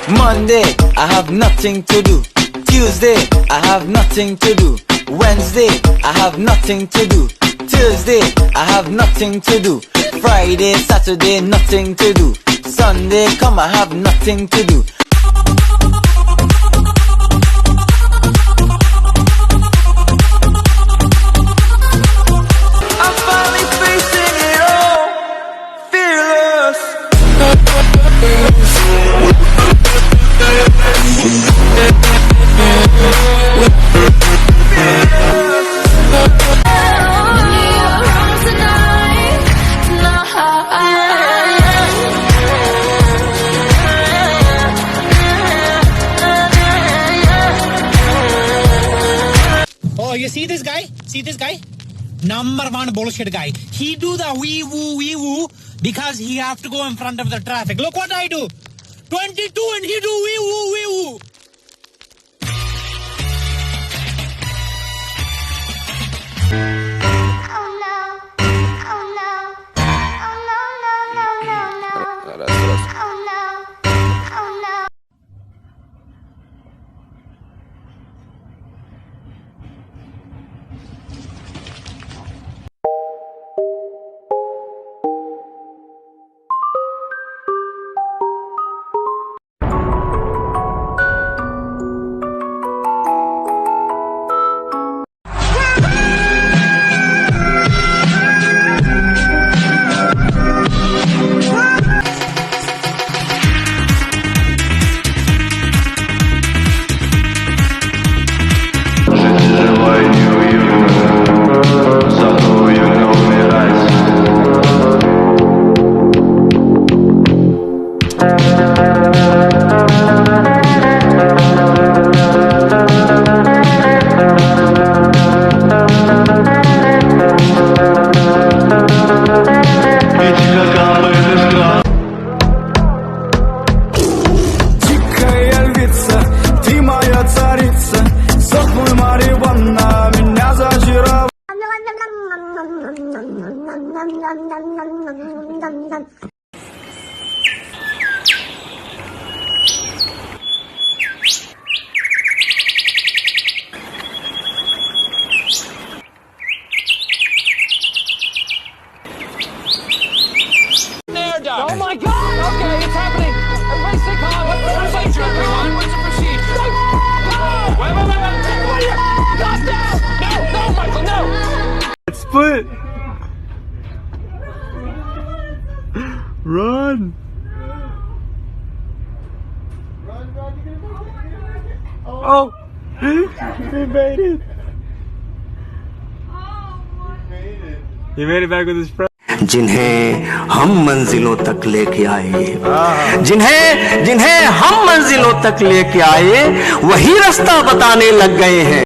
Monday, I have nothing to do. Tuesday, I have nothing to do. Wednesday, I have nothing to do. Thursday, I have nothing to do. Friday, Saturday, nothing to do. Sunday, come, I have nothing to do. I'm finally facing it all, fearless. Oh, you see this guy? See this guy? Number one bullshit guy. He do the wee woo because he have to go in front of the traffic. Look what I do. 22 and he do wee woo. Oh my God! Okay, it's happening. Everybody stay calm. What's the procedure, everyone? What's the procedure? No! Wait. Calm down! No, Michael, no! It's split. Run. Oh, he made it. He made it back with his friend. जिन्हें हम मंजिलों तक लेके आए, जिन्हें हम मंजिलों तक लेके आए, वही रास्ता बताने लग गए हैं।